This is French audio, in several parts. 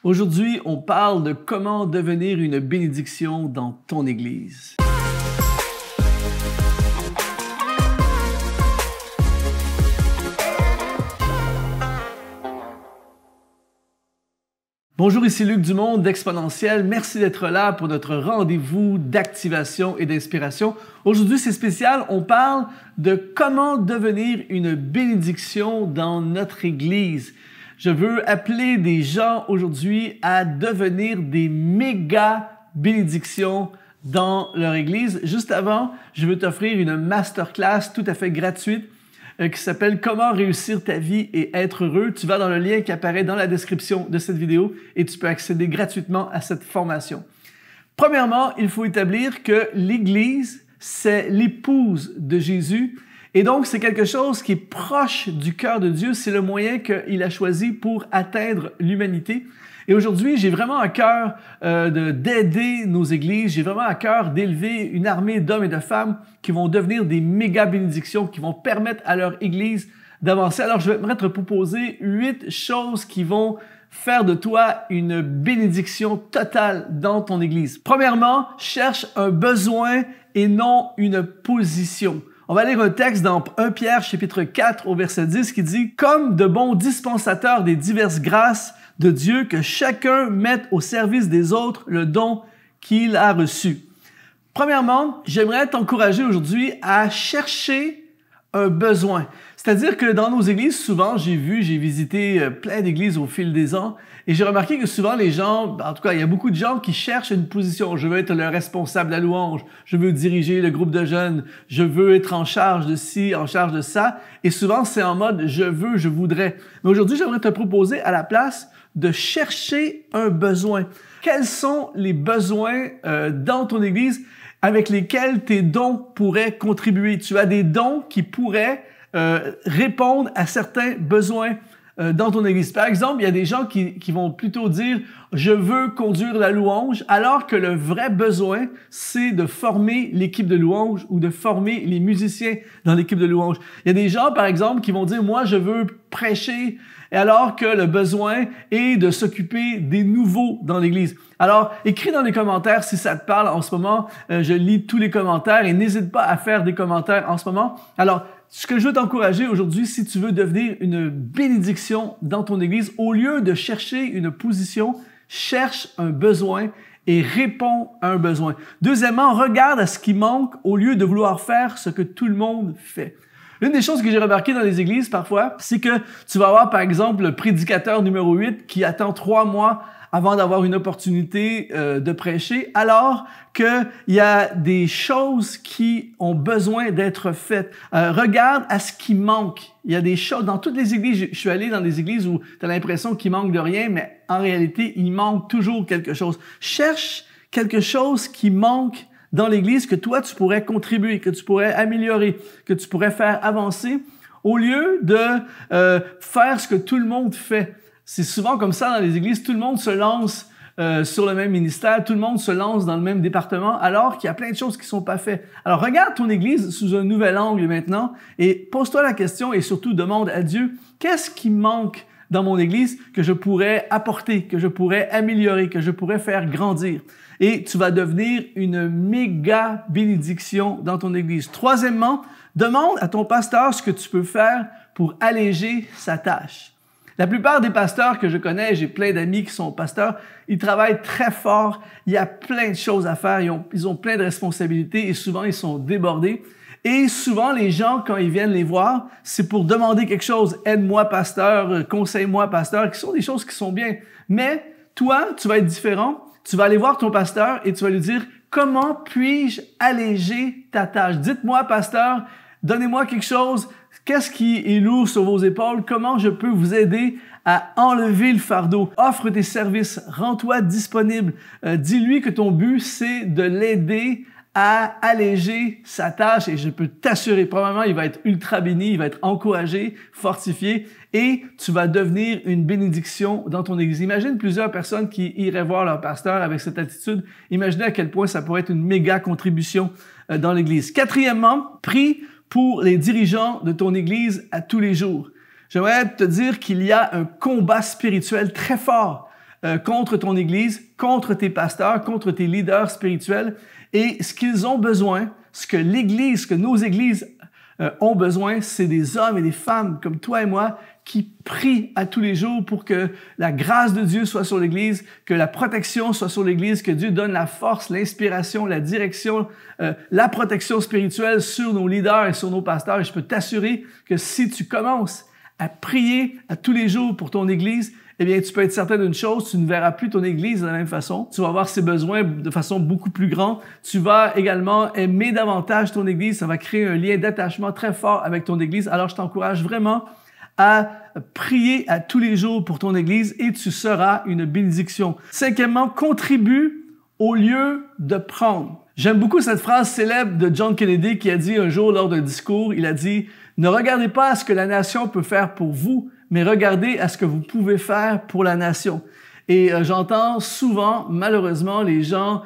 Aujourd'hui, on parle de comment devenir une bénédiction dans ton Église. Bonjour, ici Luc Dumont d'Exponentiel. Merci d'être là pour notre rendez-vous d'activation et d'inspiration. Aujourd'hui, c'est spécial. On parle de comment devenir une bénédiction dans notre Église. Je veux appeler des gens aujourd'hui à devenir des méga bénédictions dans leur Église. Juste avant, je veux t'offrir une masterclass tout à fait gratuite qui s'appelle « Comment réussir ta vie et être heureux ». Tu vas dans le lien qui apparaît dans la description de cette vidéo et tu peux accéder gratuitement à cette formation. Premièrement, il faut établir que l'Église, c'est l'épouse de Jésus et donc c'est quelque chose qui est proche du cœur de Dieu. C'est le moyen qu'il a choisi pour atteindre l'humanité. Et aujourd'hui, j'ai vraiment à cœur d'aider nos églises, j'ai vraiment à cœur d'élever une armée d'hommes et de femmes qui vont devenir des méga bénédictions, qui vont permettre à leur église d'avancer. Alors, je vais te proposer 8 choses qui vont faire de toi une bénédiction totale dans ton église. Premièrement, cherche un besoin et non une position. On va lire un texte dans 1 Pierre chapitre 4 au verset 10 qui dit « Comme de bons dispensateurs des diverses grâces de Dieu, que chacun mette au service des autres le don qu'il a reçu. » Premièrement, j'aimerais t'encourager aujourd'hui à chercher un besoin. C'est-à-dire que dans nos églises, souvent, j'ai visité plein d'églises au fil des ans et j'ai remarqué que souvent les gens, en tout cas, il y a beaucoup de gens qui cherchent une position. Je veux être le responsable de la louange, je veux diriger le groupe de jeunes, je veux être en charge de ci, en charge de ça. Et souvent, c'est en mode je veux, je voudrais. Mais aujourd'hui, j'aimerais te proposer à la place de chercher un besoin. Quels sont les besoins dans ton église avec lesquels tes dons pourraient contribuer? Tu as des dons qui pourraient répondre à certains besoins dans ton église. Par exemple, il y a des gens qui vont plutôt dire « je veux conduire la louange », alors que le vrai besoin, c'est de former l'équipe de louange ou de former les musiciens dans l'équipe de louange. Il y a des gens, par exemple, qui vont dire « moi, je veux prêcher », alors que le besoin est de s'occuper des nouveaux dans l'Église. Alors, écris dans les commentaires si ça te parle en ce moment. Je lis tous les commentaires et n'hésite pas à faire des commentaires en ce moment. Alors, ce que je veux t'encourager aujourd'hui, si tu veux devenir une bénédiction dans ton Église, au lieu de chercher une position, cherche un besoin et réponds à un besoin. Deuxièmement, regarde à ce qui manque au lieu de vouloir faire ce que tout le monde fait. Une des choses que j'ai remarqué dans les églises parfois, c'est que tu vas avoir par exemple le prédicateur numéro 8 qui attend 3 mois avant d'avoir une opportunité de prêcher, alors qu'il y a des choses qui ont besoin d'être faites. Regarde à ce qui manque. Il y a des choses, dans toutes les églises, je suis allé dans des églises où tu as l'impression qu'il manque de rien, mais en réalité, il manque toujours quelque chose. Cherche quelque chose qui manque dans l'Église que toi, tu pourrais contribuer, que tu pourrais améliorer, que tu pourrais faire avancer, au lieu de faire ce que tout le monde fait. C'est souvent comme ça dans les églises, tout le monde se lance sur le même ministère, tout le monde se lance dans le même département, alors qu'il y a plein de choses qui sont pas faites. Alors regarde ton Église sous un nouvel angle maintenant et pose-toi la question et surtout demande à Dieu, qu'est-ce qui manque dans mon Église que je pourrais apporter, que je pourrais améliorer, que je pourrais faire grandir. Et tu vas devenir une méga bénédiction dans ton Église. Troisièmement, demande à ton pasteur ce que tu peux faire pour alléger sa tâche. La plupart des pasteurs que je connais, j'ai plein d'amis qui sont pasteurs, ils travaillent très fort, il y a plein de choses à faire, ils ont plein de responsabilités et souvent ils sont débordés. Et souvent, les gens, quand ils viennent les voir, c'est pour demander quelque chose. Aide-moi, pasteur, conseille-moi, pasteur, qui sont des choses qui sont bien. Mais toi, tu vas être différent. Tu vas aller voir ton pasteur et tu vas lui dire « Comment puis-je alléger ta tâche? Dites-moi, pasteur, donnez-moi quelque chose. Qu'est-ce qui est lourd sur vos épaules? Comment je peux vous aider à enlever le fardeau? Offre tes services. Rends-toi disponible. Dis-lui que ton but, c'est de l'aider à alléger sa tâche et je peux t'assurer, probablement, il va être ultra béni, il va être encouragé, fortifié et tu vas devenir une bénédiction dans ton Église. Imagine plusieurs personnes qui iraient voir leur pasteur avec cette attitude. Imaginez à quel point ça pourrait être une méga contribution dans l'Église. Quatrièmement, prie pour les dirigeants de ton Église à tous les jours. J'aimerais te dire qu'il y a un combat spirituel très fort contre ton Église, contre tes pasteurs, contre tes leaders spirituels. Et ce qu'ils ont besoin, ce que l'Église, ce que nos Églises ont besoin, c'est des hommes et des femmes comme toi et moi qui prient à tous les jours pour que la grâce de Dieu soit sur l'Église, que la protection soit sur l'Église, que Dieu donne la force, l'inspiration, la direction, la protection spirituelle sur nos leaders et sur nos pasteurs. Et je peux t'assurer que si tu commences à prier à tous les jours pour ton Église, eh bien, tu peux être certain d'une chose, tu ne verras plus ton Église de la même façon. Tu vas voir ses besoins de façon beaucoup plus grande. Tu vas également aimer davantage ton Église. Ça va créer un lien d'attachement très fort avec ton Église. Alors, je t'encourage vraiment à prier à tous les jours pour ton Église et tu seras une bénédiction. Cinquièmement, contribue au lieu de prendre. J'aime beaucoup cette phrase célèbre de John Kennedy qui a dit un jour lors d'un discours, il a dit « Ne regardez pas à ce que la nation peut faire pour vous, mais regardez à ce que vous pouvez faire pour la nation. » Et j'entends souvent, malheureusement, les gens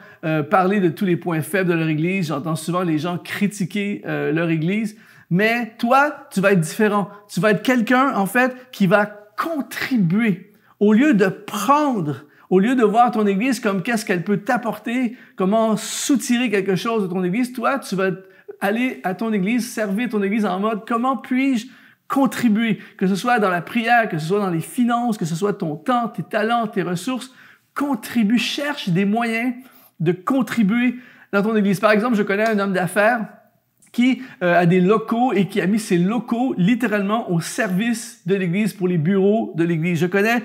parler de tous les points faibles de leur Église. J'entends souvent les gens critiquer leur Église. Mais toi, tu vas être différent. Tu vas être quelqu'un, en fait, qui va contribuer. Au lieu de prendre, au lieu de voir ton Église comme qu'est-ce qu'elle peut t'apporter, comment soutirer quelque chose de ton Église, toi, tu vas aller à ton Église, servir ton Église en mode comment puis-je contribuer, que ce soit dans la prière, que ce soit dans les finances, que ce soit ton temps, tes talents, tes ressources, contribue, cherche des moyens de contribuer dans ton Église. Par exemple, je connais un homme d'affaires qui a des locaux et qui a mis ses locaux littéralement au service de l'Église pour les bureaux de l'Église. Je connais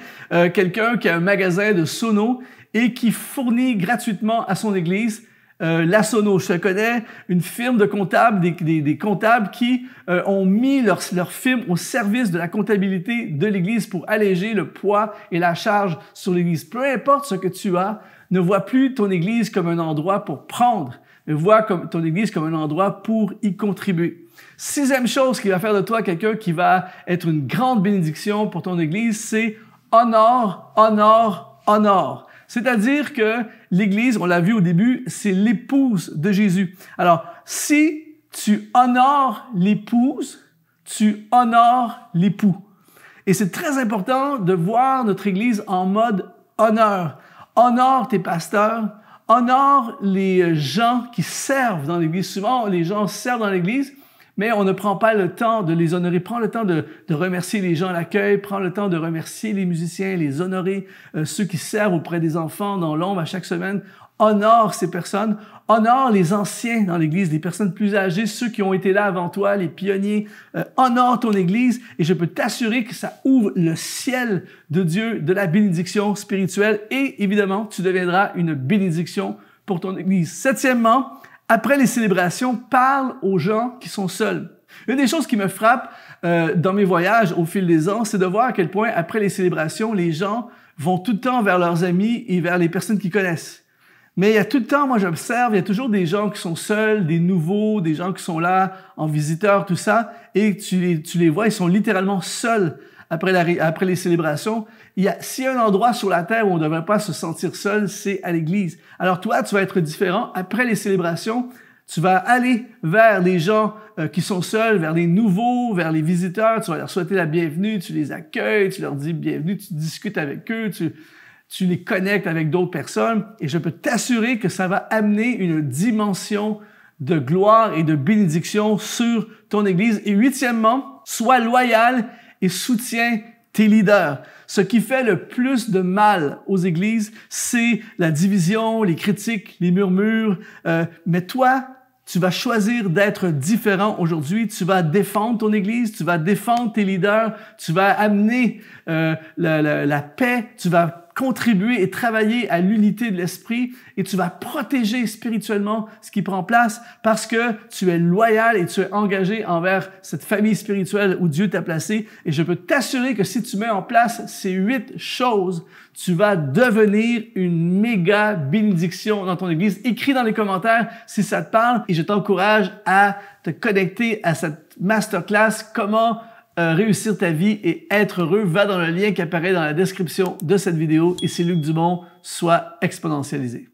quelqu'un qui a un magasin de sonos et qui fournit gratuitement à son Église la sono. Je connais une firme de comptables, des comptables qui ont mis leur firme au service de la comptabilité de l'Église pour alléger le poids et la charge sur l'Église. Peu importe ce que tu as, ne vois plus ton Église comme un endroit pour prendre, mais vois comme ton Église comme un endroit pour y contribuer. Sixième chose qui va faire de toi quelqu'un qui va être une grande bénédiction pour ton Église, c'est honore, honore, honore. C'est-à-dire que l'Église, on l'a vu au début, c'est l'épouse de Jésus. Alors, si tu honores l'épouse, tu honores l'époux. Et c'est très important de voir notre Église en mode honneur. Honore tes pasteurs, honore les gens qui servent dans l'Église. Souvent, les gens servent dans l'Église, mais on ne prend pas le temps de les honorer. Prends le temps de remercier les gens à l'accueil, prends le temps de remercier les musiciens, les honorer, ceux qui servent auprès des enfants dans l'ombre à chaque semaine. Honore ces personnes, honore les anciens dans l'Église, les personnes plus âgées, ceux qui ont été là avant toi, les pionniers. Honore ton Église et je peux t'assurer que ça ouvre le ciel de Dieu, de la bénédiction spirituelle et évidemment, tu deviendras une bénédiction pour ton Église. Septièmement, après les célébrations, parle aux gens qui sont seuls. Une des choses qui me frappe dans mes voyages au fil des ans, c'est de voir à quel point, après les célébrations, les gens vont tout le temps vers leurs amis et vers les personnes qu'ils connaissent. Mais il y a tout le temps, moi j'observe, il y a toujours des gens qui sont seuls, des nouveaux, des gens qui sont là en visiteur, tout ça, et tu les vois, ils sont littéralement seuls après les célébrations. S'il y a un endroit sur la terre où on ne devrait pas se sentir seul, c'est à l'Église. Alors toi, tu vas être différent. Après les célébrations, tu vas aller vers les gens qui sont seuls, vers les nouveaux, vers les visiteurs. Tu vas leur souhaiter la bienvenue, tu les accueilles, tu leur dis bienvenue, tu discutes avec eux, tu les connectes avec d'autres personnes. Et je peux t'assurer que ça va amener une dimension de gloire et de bénédiction sur ton Église. Et huitièmement, sois loyal et soutiens tes leaders. Ce qui fait le plus de mal aux églises, c'est la division, les critiques, les murmures. Mais toi, tu vas choisir d'être différent aujourd'hui. Tu vas défendre ton Église, tu vas défendre tes leaders, tu vas amener la paix, tu vas contribuer et travailler à l'unité de l'esprit et tu vas protéger spirituellement ce qui prend place parce que tu es loyal et tu es engagé envers cette famille spirituelle où Dieu t'a placé. Et je peux t'assurer que si tu mets en place ces 8 choses, tu vas devenir une méga bénédiction dans ton Église. Écris dans les commentaires si ça te parle et je t'encourage à te connecter à cette masterclass comment réussir ta vie et être heureux. Va dans le lien qui apparaît dans la description de cette vidéo. Ici Luc Dumont, sois exponentialisé.